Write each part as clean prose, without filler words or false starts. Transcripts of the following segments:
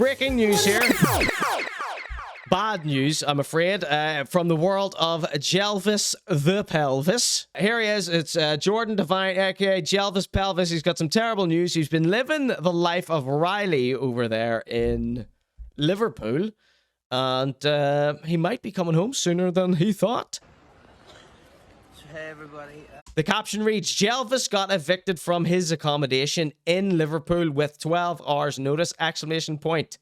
breaking news here. Bad news, I'm afraid, from the world of Jelvis the Pelvis. Here he is. It's Jordan Devine, aka Jelvis Pelvis. He's got some terrible news. He's been living the life of Riley over there in Liverpool, and he might be coming home sooner than he thought. Hey everybody. The caption reads, Jelvis got evicted from his accommodation in Liverpool with 12 hours notice, exclamation point.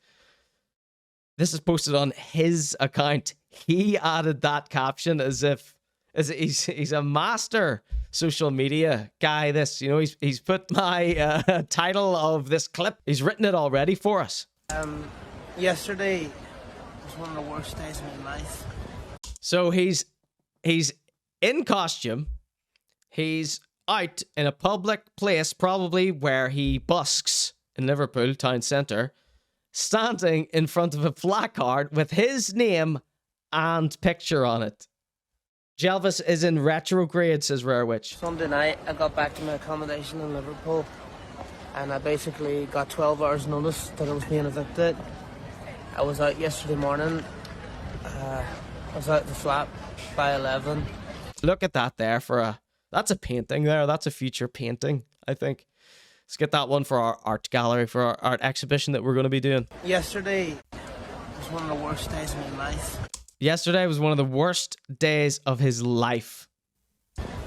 This is posted on his account. He added that caption as if he's a master social media guy. This, you know, he's put my title of this clip. He's written it already for us. Yesterday was one of the worst days of my life. So he's in costume. He's out in a public place, probably where he busks in Liverpool town centre, standing in front of a placard with his name and picture on it. Jelvis is in retrograde, says Rare Witch. Sunday night, I got back to my accommodation in Liverpool, and I basically got 12 hours notice that I was being evicted. I was out yesterday morning. I was out of the flat by 11. Look at that there that's a painting there. That's a future painting, I think. Let's get that one for our art gallery, for our art exhibition that we're going to be doing. Yesterday was one of the worst days of my life. Yesterday was one of the worst days of his life.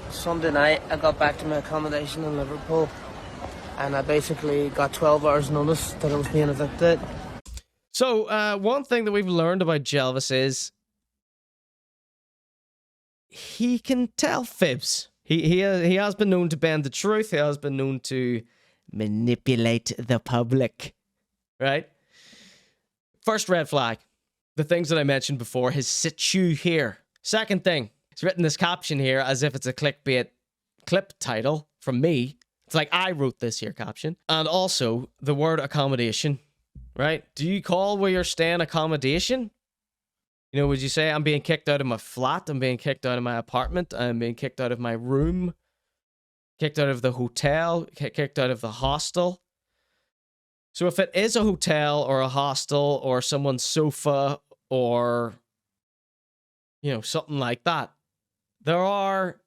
Sunday night, I got back to my accommodation in Liverpool, and I basically got 12 hours notice that I was being evicted. So, one thing that we've learned about Jelvis is he can tell fibs. He has been known to bend the truth. He has been known to manipulate the public, right? First red flag, the things that I mentioned before, his situ here. Second thing, he's written this caption here as if it's a clickbait clip title from me. It's like I wrote this here caption. And also the word accommodation, right? Do you call where you're staying accommodation? You know, would you say I'm being kicked out of my flat? I'm being kicked out of my apartment. I'm being kicked out of my room. Kicked out of the hotel. Kicked out of the hostel. So if it is a hotel or a hostel or someone's sofa or, you know, something like that, there are,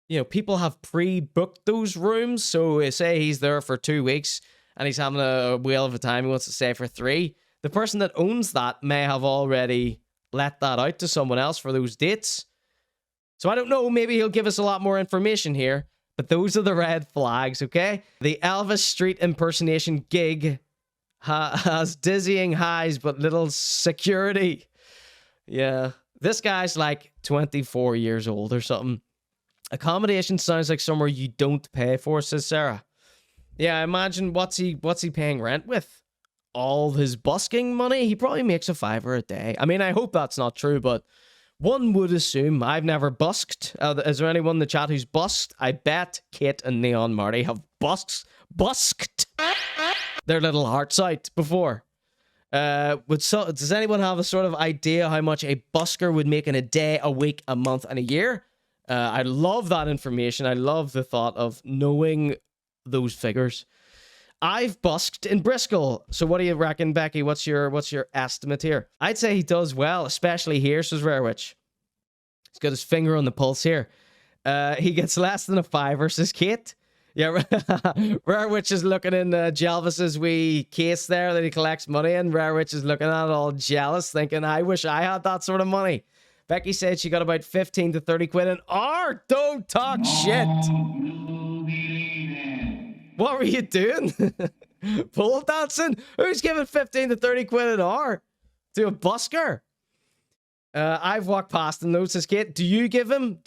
you know, people have pre-booked those rooms. So say he's there for 2 weeks and he's having a whale of a time. He wants to stay for 3. The person that owns that may have already let that out to someone else for those dates. So I don't know, maybe he'll give us a lot more information here, but those are the red flags, okay? The Elvis street impersonation gig has dizzying highs but little security. Yeah, this guy's like 24 years old or something. Accommodation sounds like somewhere you don't pay for, says Sarah. Yeah, imagine what's he paying rent with? All his busking money? He probably makes a $5 a day. I mean, I hope that's not true, but one would assume. I've never busked. Is there anyone in the chat who's busked? I bet Kate and Neon Marty have busked their little hearts out before. Does anyone have a sort of idea how much a busker would make in a day, a week, a month, and a year? I love that information. I love the thought of knowing those figures. I've busked in Bristol. So what do you reckon, Becky? What's your estimate here? I'd say he does well, especially here, says Rare Witch. He's got his finger on the pulse here. He gets less than a $5, says Kate. Yeah, Rare Witch is looking in Jelvis's wee case there that he collects money in. Rare Witch is looking at it all jealous, thinking, I wish I had that sort of money. Becky said she got about 15 to 30 quid an hour. Don't talk shit. What were you doing? Pole dancing? Who's giving 15 to 30 quid an hour to a busker? I've walked past him, though, says Kate. Do you give him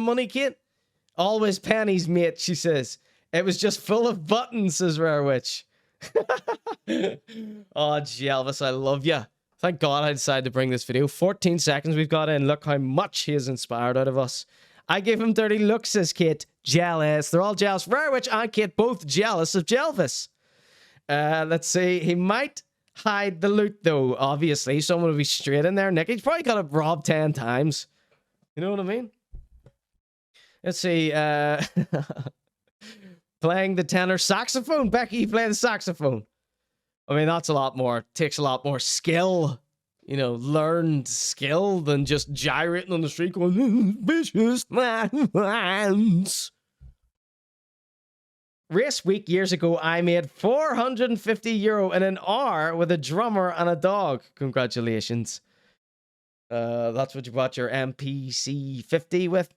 money, Kate? Always pennies, mate, she says. It was just full of buttons, says Rare Witch. Oh, Jelvis, I love you. Thank God I decided to bring this video. 14 seconds we've got in. Look how much he has inspired out of us. I gave him dirty looks, says Kate. Jealous. They're all jealous. Rare Witch and Kate both jealous of Jelvis. Let's see. He might hide the loot, though, obviously. Someone will be straight in there. Nick, he's probably got it robbed 10 times. You know what I mean? Let's see. Playing the tenor saxophone. Becky, you play the saxophone. I mean, that's a lot more, takes a lot more skill, you know, learned skill than just gyrating on the street going, vicious lands. Race week years ago, I made €450 in an hour with a drummer and a dog. Congratulations. That's what you bought your MPC 50 with.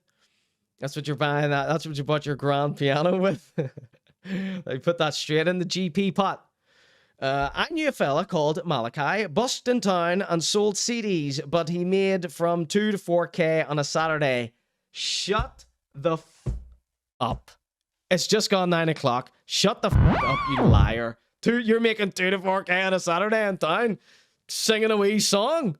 That's what you're buying. That's what you bought your grand piano with. They put that straight in the GP pot. I knew a fella called Malachi, busked in town and sold CDs, but he made from 2 to 4K on a Saturday. Shut the up. It's just gone 9 o'clock. Shut the up, you liar. You're making 2 to 4K on a Saturday in town, singing a wee song.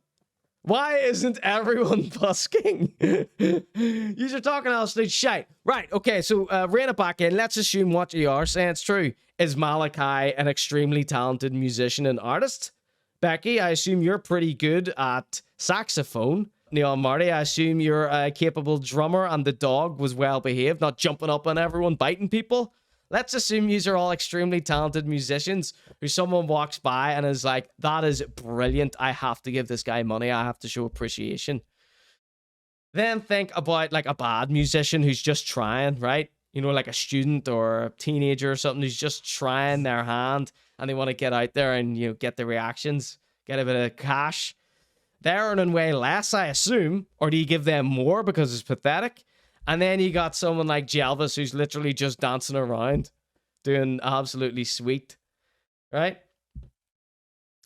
Why isn't everyone busking? You're talking absolute shite. Right, okay, so rein it back in. Let's assume what you are saying it's true. Is Malachi an extremely talented musician and artist? Becky, I assume you're pretty good at saxophone. Neil Marty, I assume you're a capable drummer and the dog was well behaved, not jumping up on everyone, biting people. Let's assume these are all extremely talented musicians who someone walks by and is like, that is brilliant. I have to give this guy money. I have to show appreciation. Then think about like a bad musician who's just trying, right? You know, like a student or a teenager or something who's just trying their hand and they want to get out there and, you know, get the reactions, get a bit of cash. They're earning way less, I assume. Or do you give them more because it's pathetic? And then you got someone like Jelvis who's literally just dancing around, doing absolutely sweet, right?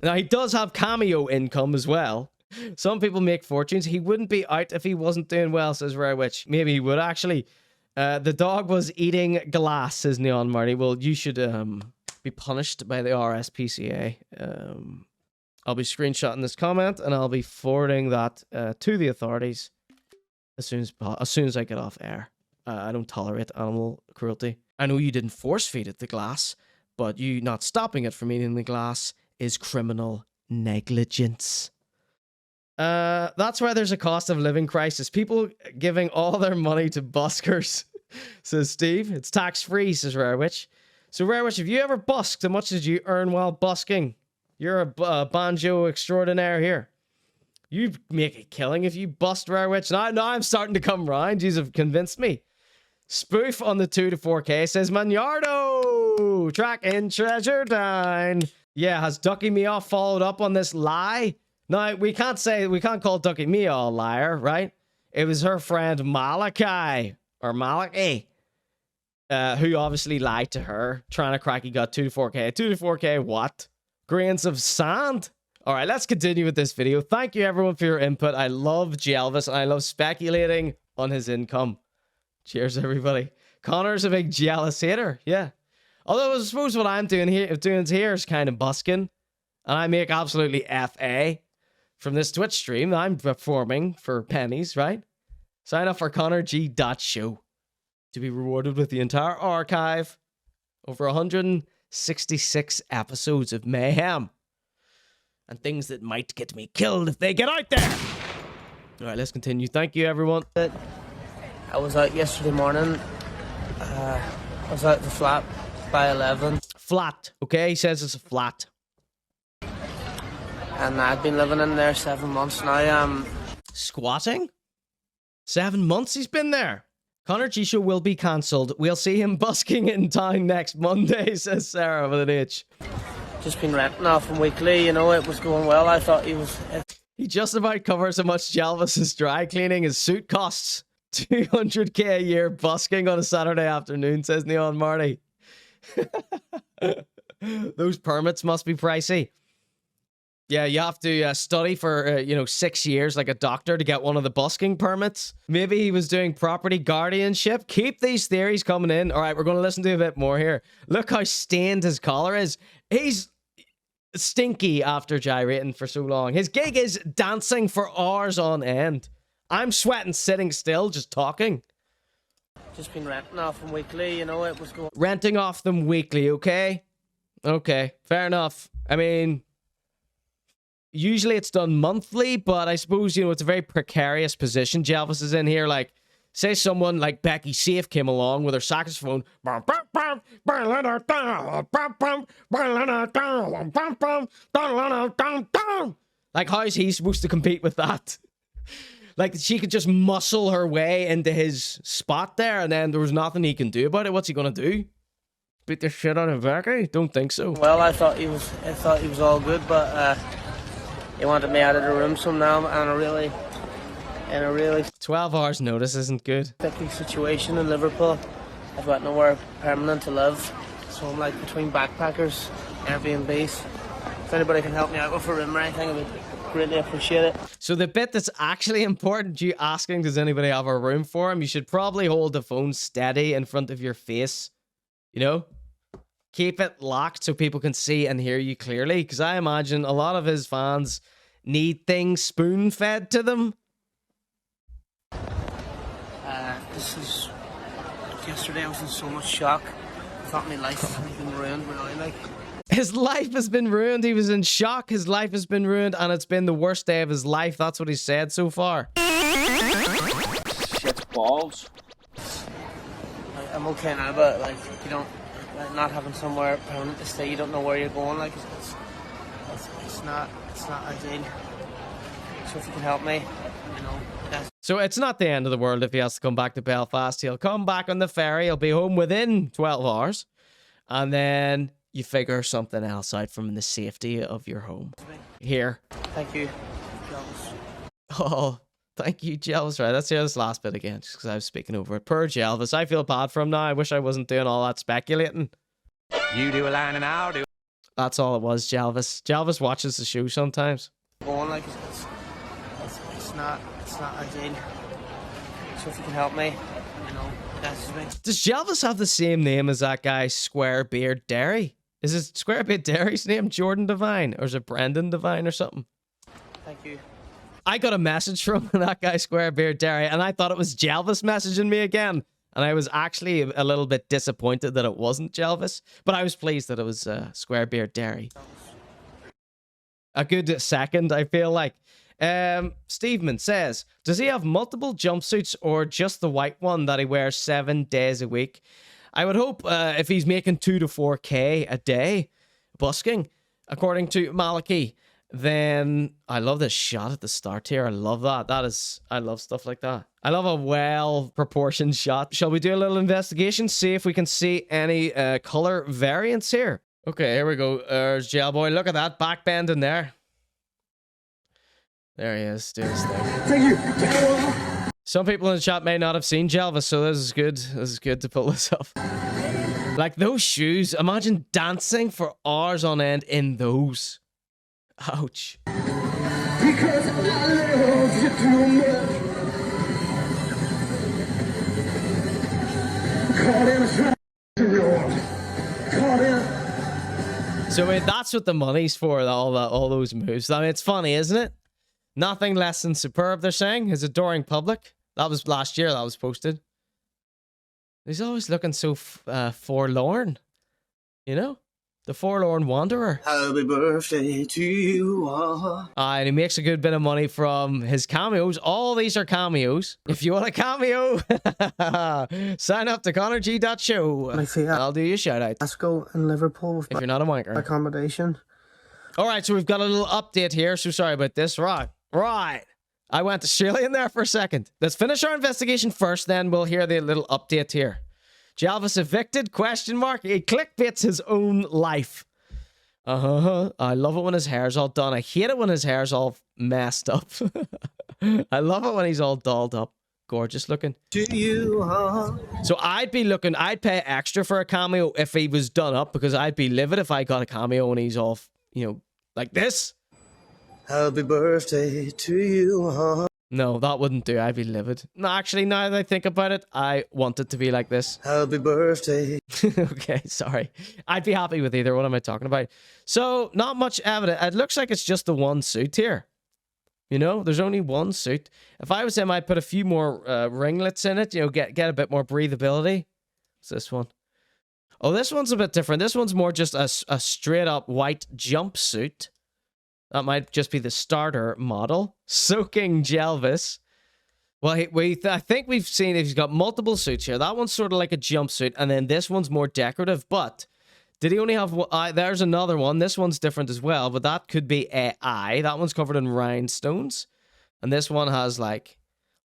Now, he does have cameo income as well. Some people make fortunes. He wouldn't be out if he wasn't doing well, says Rare Witch. Maybe he would, actually. The dog was eating glass, says Neon Marty. Well, you should be punished by the RSPCA. I'll be screenshotting this comment, and I'll be forwarding that to the authorities as soon as I get off air. I don't tolerate animal cruelty. I know you didn't force feed it the glass, but you not stopping it from eating the glass is criminal negligence. That's why there's a cost of living crisis. People giving all their money to buskers, says Steve. It's tax-free, says Rare Witch. So Rare Witch, have you ever busked? How much did you earn while busking? You're a banjo extraordinaire here. You make a killing if you bust, Rare Witch. Now I'm starting to come round. You've convinced me. Spoof on the 2 to 4K says Maniardo. Track in treasure down. Yeah, has Ducky Meow followed up on this lie? Now, we can't call Ducky Meow a liar, right? It was her friend Malachi, or Malachi, who obviously lied to her, trying to crack he got 2 to 4K. 2 to 4K what? Grains of sand? All right, let's continue with this video. Thank you, everyone, for your input. I love Jelvis, and I love speculating on his income. Cheers, everybody. Connor's a big jealous hater, yeah. Although I suppose what I'm doing here is kind of busking, and I make absolutely FA from this Twitch stream. I'm performing for pennies, right? Sign up for conorg.show to be rewarded with the entire archive. Over 166 episodes of mayhem. And things that might get me killed if they get out there. All right, let's continue. Thank you, everyone. I was out yesterday morning. I was out the flat by 11. Flat, okay? He says it's a flat. And I've been living in there 7 months now. Squatting? 7 months he's been there. Conor.G show will be cancelled. We'll see him busking in town next Monday, says Sarah with an H. Just been renting off him weekly, you know, it was going well. I thought He just about covers how much Jelvis's dry cleaning his suit costs. 200k a year busking on a Saturday afternoon, says Neon Marty. Those permits must be pricey. Yeah, you have to study for, 6 years like a doctor to get one of the busking permits. Maybe he was doing property guardianship. Keep these theories coming in. All right, we're going to listen to a bit more here. Look how stained his collar is. He's stinky after gyrating for so long. His gig is dancing for hours on end. I'm sweating sitting still, just talking. Just been renting off them weekly, you know, it was going... Renting off them weekly, okay? Okay, fair enough. I mean... Usually it's done monthly, but I suppose, it's a very precarious position Jelvis is in here. Like, Say someone like Becky Safe came along with her saxophone. Like, how is he supposed to compete with that? Like, she could just muscle her way into his spot there, and then there was nothing he can do about it. What's he gonna do? Beat the shit out of Becky? Don't think so. Well, I thought he was all good, but he wanted me out of the room somehow, and in a really 12 hours notice isn't good. sticky situation in Liverpool. I've got nowhere permanent to live, so I'm like between backpackers, Airbnbs. If anybody can help me out with a room or anything, I would greatly appreciate it. So the bit that's actually important, you asking, does anybody have a room for him? You should probably hold the phone steady in front of your face. You know? Keep it locked so people can see and hear you clearly. Because I imagine a lot of his fans need things spoon-fed to them. Yesterday I was in so much shock. I thought my life had been ruined, really, like. His life has been ruined. He was in shock. His life has been ruined, and it's been the worst day of his life. That's what he said so far. Shit balls. I'm okay now, but like, you don't, like, not having somewhere permanent to stay, you don't know where you're going, like, it's not ideal. So if you can help me, you know, that's... So it's not the end of the world if he has to come back to Belfast. He'll come back on the ferry. He'll be home within 12 hours. And then you figure something else out from the safety of your home. Here. Thank you, Jelvis. Oh, thank you, Jelvis. Right, let's hear this last bit again, just because I was speaking over it. Poor Jelvis. I feel bad for him now. I wish I wasn't doing all that speculating. You do a line and I'll do. That's all it was, Jelvis. Jelvis watches the show sometimes. Going like it's not ideal. So if you can help me, you know, that's me. Does Jelvis have the same name as that guy, Squarebeard Derry? Is it Squarebeard Derry's name, Jordan Devine? Or is it Brendan Devine or something? Thank you. I got a message from that guy, Squarebeard Derry, and I thought it was Jelvis messaging me again. And I was actually a little bit disappointed that it wasn't Jelvis, but I was pleased that it was Squarebeard Derry. A good second, I feel like. Steveman says, does he have multiple jumpsuits or just the white one that he wears 7 days a week? I would hope if he's making 2 to 4K a day busking, according to Malachi, then I love this shot at the start here. I love that. I love stuff like that. I love a well-proportioned shot. Shall we do a little investigation? See if we can see any color variants here. Okay, here we go. There's Jailboy. Look at that back bend in there. There he is. Do his thing. Thank you. Some people in the chat may not have seen Jelvis, so this is good. This is good to pull this up. Like those shoes. Imagine dancing for hours on end in those. Ouch. Because I love you too much. Caught in a trap. Caught in. So that's what the money's for, all those moves. I mean, it's funny, isn't it? Nothing less than superb, they're saying. His adoring public. That was last year that was posted. He's always looking so forlorn. You know? The forlorn wanderer. Happy birthday to you. And he makes a good bit of money from his cameos. All these are cameos. If you want a cameo, sign up to conorg.show. My feet. I'll do you a shout out. Glasgow and Liverpool with If you're not a wanker. accommodation. All right, so we've got a little update here. So sorry about this. Right. I went Australian there for a second. Let's finish our investigation first, then we'll hear the little update here. Jelvis evicted? Question mark. He clickbaits his own life. I love it when his hair's all done. I hate it when his hair's all messed up. I love it when he's all dolled up. Gorgeous looking. To you, So I'd pay extra for a cameo if he was done up, because I'd be livid if I got a cameo and he's all, you know, like this. Happy birthday to you, No, that wouldn't do. I'd be livid. No, actually, now that I think about it, I want it to be like this. Happy birthday. Okay, sorry. I'd be happy with either. What am I talking about? So, not much evidence. It looks like it's just the one suit here. You know, there's only one suit. If I was him, I'd put a few more ringlets in it. You know, get a bit more breathability. What's this one? Oh, this one's a bit different. This one's more just a straight-up white jumpsuit. That might just be the starter model. Soaking Jelvis. Well, I think we've seen he's got multiple suits here. That one's sort of like a jumpsuit, and then this one's more decorative. But did he only have one? There's another one. This one's different as well, but that could be AI. That one's covered in rhinestones, and this one has like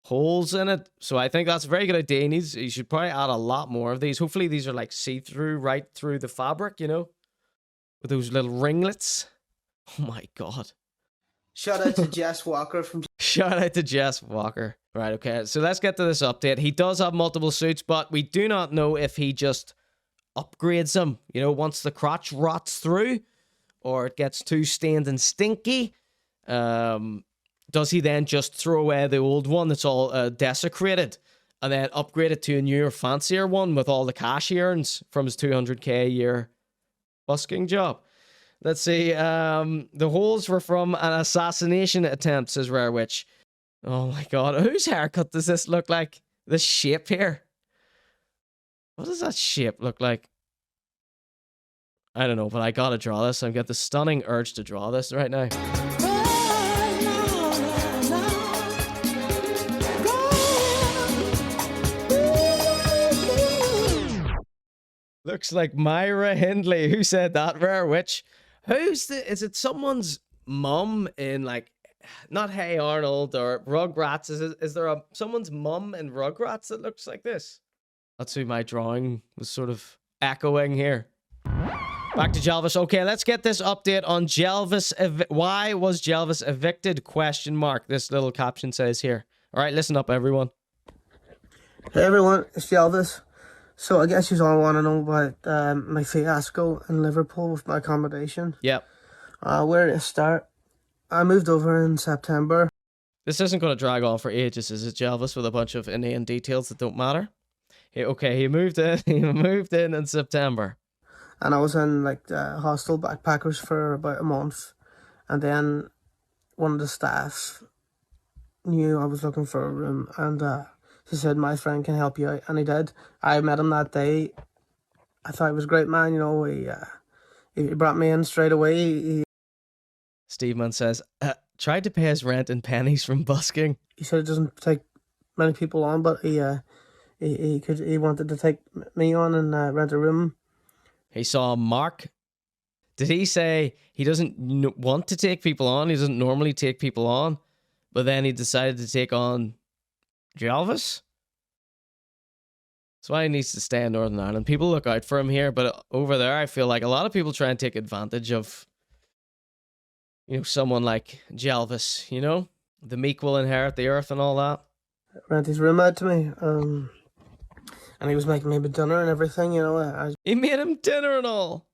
holes in it. So I think that's a very good idea. He should probably add a lot more of these. Hopefully these are like see-through right through the fabric, you know, with those little ringlets. Oh my God. Shout out to Jess Walker from... Shout out to Jess Walker. Right, okay, so let's get to this update. He does have multiple suits, but we do not know if he just upgrades them, you know, once the crotch rots through, or it gets too stained and stinky. Does he then just throw away the old one that's all desecrated and then upgrade it to a newer, fancier one with all the cash he earns from his 200k a year busking job? Let's see. The holes were from an assassination attempt, says Rare Witch. Oh my God. Whose haircut does this look like? The shape here. What does that shape look like? I don't know, but I gotta draw this. I've got the stunning urge to draw this right now. Looks like Myra Hindley. Who said that, Rare Witch? Is it someone's mum in like, not Hey Arnold or Rugrats? Is there someone's mum in Rugrats that looks like this? That's who my drawing was sort of echoing here. Back to Jelvis. Okay, let's get this update on Jelvis. Why was Jelvis evicted? Question mark. This little caption says here. All right, listen up, everyone. Hey everyone, it's Jelvis. So I guess you all want to know about my fiasco in Liverpool with my accommodation. Yep. Where to start? I moved over in September. This isn't going to drag on for ages, is it, Jelvis, with a bunch of inane details that don't matter? He moved in. He moved in September. And I was in like hostel backpackers for about a month. And then one of the staff knew I was looking for a room, and he said, my friend can help you out, and he did. I met him that day. I thought he was a great man, you know. He brought me in straight away. Steveman says, tried to pay his rent in pennies from busking. He said it doesn't take many people on, but he wanted to take me on and rent a room. He saw Mark. Did he say he doesn't want to take people on? He doesn't normally take people on, but then he decided to take on Jelvis? That's why he needs to stay in Northern Ireland. People look out for him here, but over there, I feel like a lot of people try and take advantage of, you know, someone like Jelvis, you know? The meek will inherit the earth and all that. Rent his room out to me, and he was making me dinner and everything, you know. He made him dinner and all.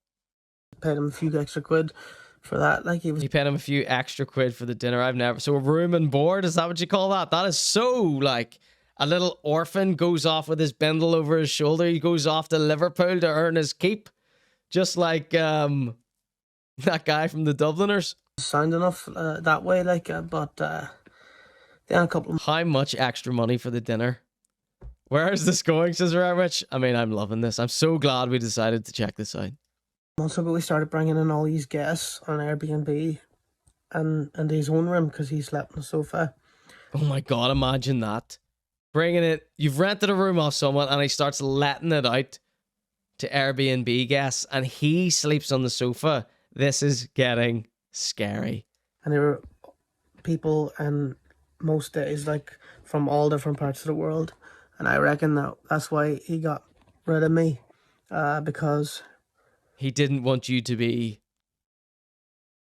Paid him a few extra quid for that. Like he paid him a few extra quid for the dinner. So a room and board, is that what you call that? That is so like a little orphan goes off with his bindle over his shoulder. He goes off to Liverpool to earn his keep. Just like that guy from the Dubliners. Sound enough that way, like, but then a couple of... How much extra money for the dinner? Where is this going, says Rare Witch? I mean, I'm loving this. I'm so glad we decided to check this out. Months ago, we started bringing in all these guests on Airbnb and his own room because he slept on the sofa. Oh my God, imagine that. Bringing it, you've rented a room off someone and he starts letting it out to Airbnb guests and he sleeps on the sofa. This is getting scary. And there were people and most days like from all different parts of the world. And I reckon that's why he got rid of me because... He didn't want you to be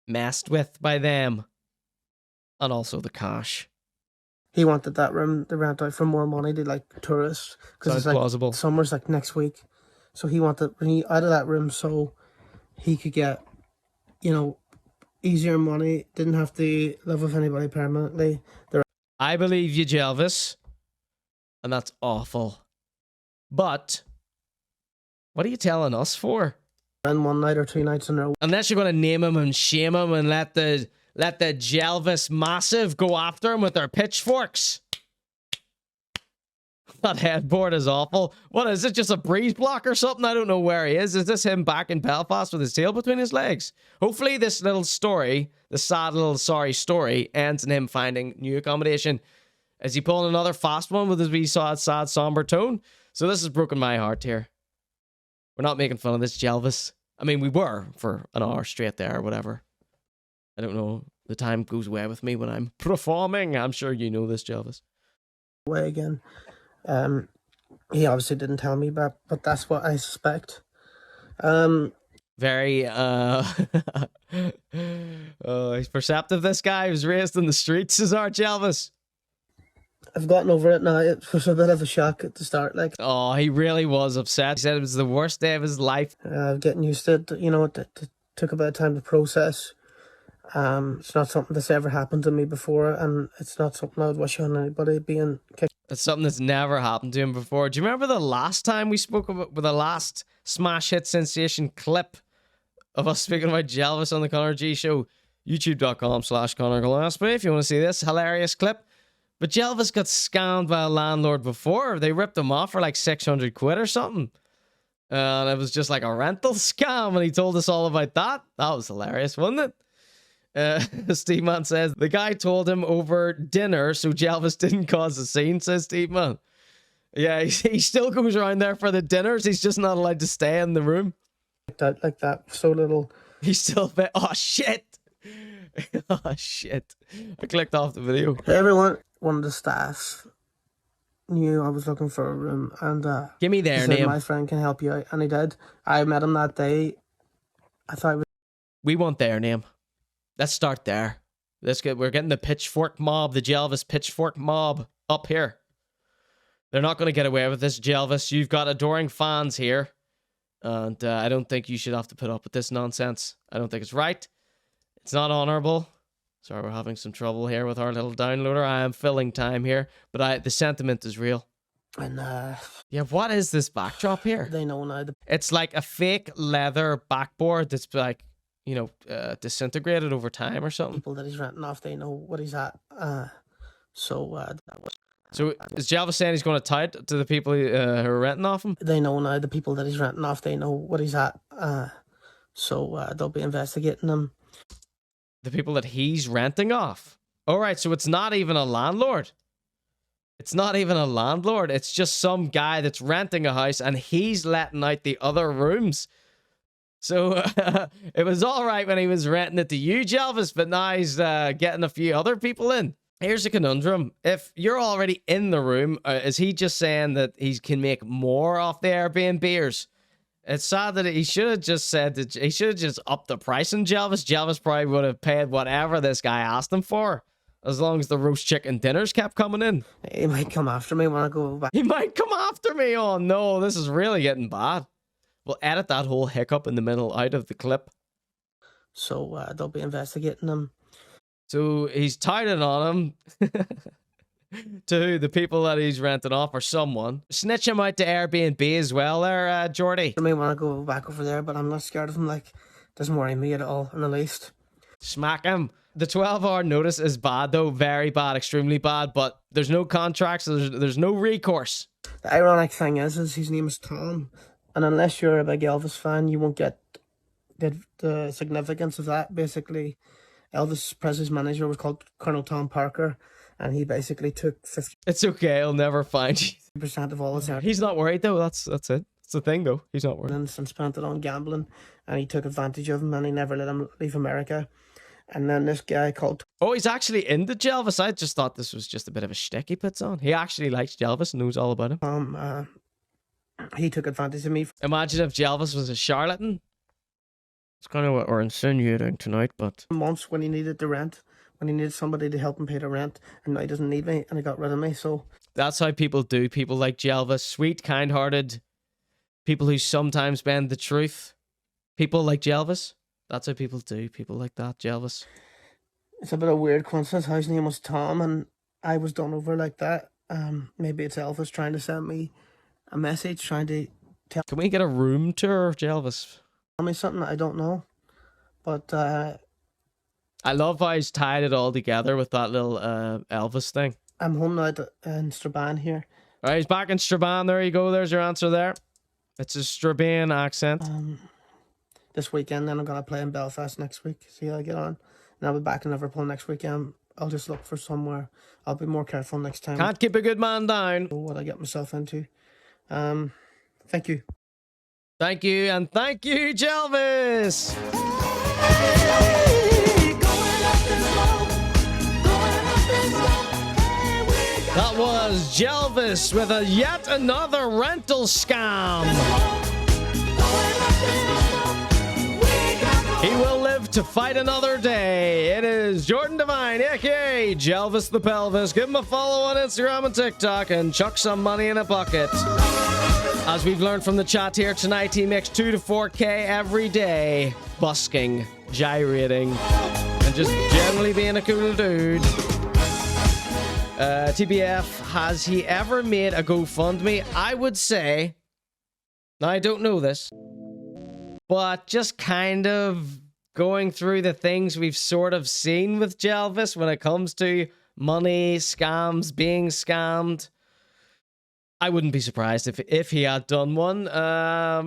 messed with by them. And also the cash. He wanted that room to rent out for more money to like tourists. Sounds it's like plausible. Summer's like next week. So he wanted me out of that room so he could get, you know, easier money. Didn't have to live with anybody permanently. I believe you, Jelvis. And that's awful. But what are you telling us for? And one night or 2 nights in a row. Unless you're going to name him and shame him and let the Jelvis Massive go after him with their pitchforks. That headboard is awful. What is it? Just a breeze block or something? I don't know where he is. Is this him back in Belfast with his tail between his legs? Hopefully this little story, the sad little sorry story, ends in him finding new accommodation. Is he pulling another fast one with his wee sad, somber tone? So this has broken my heart here. We're not making fun of this Jelvis. I mean, we were for an hour straight there or whatever. I don't know. The time goes away with me when I'm performing. I'm sure you know this, Jelvis. Way again. He obviously didn't tell me that, but that's what I suspect. Very, oh, he's perceptive, this guy. He was raised in the streets, is our Jelvis. I've gotten over it now. It was a bit of a shock at the start, like. Oh, he really was upset. He said it was the worst day of his life. Getting used to it, you know, it took a bit of time to process. It's not something that's ever happened to me before, and it's not something I would wish on anybody being kicked. It's something that's never happened to him before. Do you remember the last time we spoke about, with the last smash hit sensation clip of us speaking about Jelvis on the Conor.G show? YouTube.com/ConorGillespie if you want to see this hilarious clip. But Jelvis got scammed by a landlord before. They ripped him off for like 600 quid or something. And it was just like a rental scam, and he told us all about that. That was hilarious, wasn't it? Steve Man says, the guy told him over dinner so Jelvis didn't cause a scene, says Steve Man. Yeah, he still goes around there for the dinners. He's just not allowed to stay in the room. Like that, so little. He's still... Oh, shit. Oh, shit. I clicked off the video. Everyone, one of the staff knew I was looking for a room, and give me their name. My friend can help you out, and he did. I met him that day. I thought we want their name. Let's start there. We're getting the pitchfork mob, the Jelvis pitchfork mob up here. They're not going to get away with this, Jelvis. You've got adoring fans here, and I don't think you should have to put up with this nonsense. I don't think it's right. It's not honorable. Sorry, we're having some trouble here with our little downloader. I am filling time here, but the sentiment is real. And yeah, what is this backdrop here? They know now. It's like a fake leather backboard that's like, you know, disintegrated over time or something. People that he's renting off, they know what he's at. So is Jelvis saying he's going to tie it to the people who are renting off him? They know now. The people that he's renting off, they know what he's at. So they'll be investigating him. The people that he's renting off. All right, so it's not even a landlord. It's not even a landlord. It's just some guy that's renting a house and he's letting out the other rooms. So it was all right when he was renting it to you, Jelvis, but now he's getting a few other people in. Here's a conundrum. If you're already in the room, is he just saying that he can make more off the Airbnbers? It's sad that he should have just said that he should have just upped the price on Jelvis. Jelvis probably would have paid whatever this guy asked him for, as long as the roast chicken dinners kept coming in. He might come after me when I go back. He might come after me. Oh no, this is really getting bad. We'll edit that whole hiccup in the middle out of the clip. So they'll be investigating him. So he's tied it on him to the people that he's renting off or someone. Snitch him out to Airbnb as well there, Jordy. I may want to go back over there, but I'm not scared of him. Like, doesn't worry me at all in the least. Smack him. The 12-hour notice is bad though. Very bad, extremely bad, but there's no contracts, so there's no recourse. The ironic thing is his name is Tom. And unless you're a big Elvis fan, you won't get the significance of that. Basically, Elvis Presley's manager was called Colonel Tom Parker, and he basically took 50%. It's okay, he'll never find you. Of all his earnings. He's not worried though. That's it. It's the thing though. He's not worried. And spent it on gambling, and he took advantage of him, and he never let him leave America. And then this guy called... Oh, he's actually into Jelvis. I just thought this was just a bit of a shtick he puts on. He actually likes Jelvis and knows all about him. He took advantage of me. Imagine if Jelvis was a charlatan. It's kind of what we're insinuating tonight, but... Months when he needed the rent, when he needed somebody to help him pay the rent, and now he doesn't need me, and he got rid of me, so... That's how people do. People like Jelvis, sweet, kind-hearted, people who sometimes bend the truth. People like Jelvis. That's how people do. People like that, Jelvis. It's a bit of a weird coincidence. His name was Tom, and I was done over like that. Maybe it's Elvis trying to send me a message, trying to tell... Can we get a room tour of Jelvis? Tell me something I don't know. But, I love how he's tied it all together with that little Elvis thing. I'm home now in Strabane here. All right, he's back in Strabane. There you go. There's your answer there. It's a Strabane accent. This weekend, then I'm going to play in Belfast next week. See how I get on. And I'll be back in Liverpool next weekend. I'll just look for somewhere. I'll be more careful next time. Can't keep a good man down. What I get myself into. Thank you. Thank you, and thank you, Jelvis. That was Jelvis with yet another rental scam. He will live to fight another day. It is Jordan Devine, aka Jelvis the Pelvis. Give him a follow on Instagram and TikTok and chuck some money in a bucket. As we've learned from the chat here tonight, he makes 2 to 4K every day, busking, gyrating, and just generally being a cool dude. TBF, has he ever made a GoFundMe? I would say, now I don't know this, but just kind of going through the things we've sort of seen with Jelvis when it comes to money, scams, being scammed, I wouldn't be surprised if he had done one. I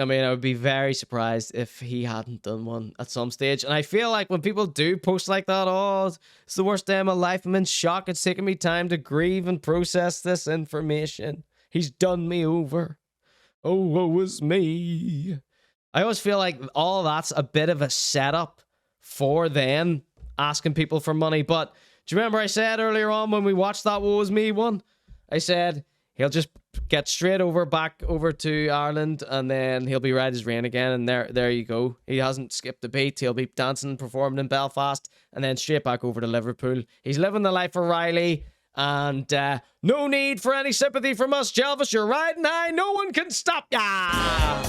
mean, I would be very surprised if he hadn't done one at some stage. And I feel like when people do post like that, oh, it's the worst day of my life, I'm in shock, it's taken me time to grieve and process this information. He's done me over. Oh, woe is me. I always feel like all that's a bit of a setup for them asking people for money. But do you remember I said earlier on when we watched that woe is me one? I said he'll just get straight back over to Ireland, and then he'll be right as rain again, and there you go. He hasn't skipped a beat. He'll be dancing and performing in Belfast, and then straight back over to Liverpool. He's living the life of Riley, and no need for any sympathy from us, Jelvis. You're riding high. No one can stop ya.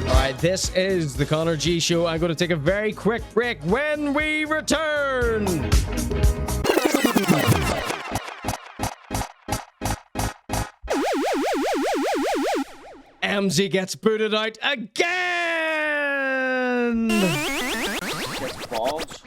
Alright, this is the Conor.G show. I'm going to take a very quick break. When we return, MZ gets booted out again.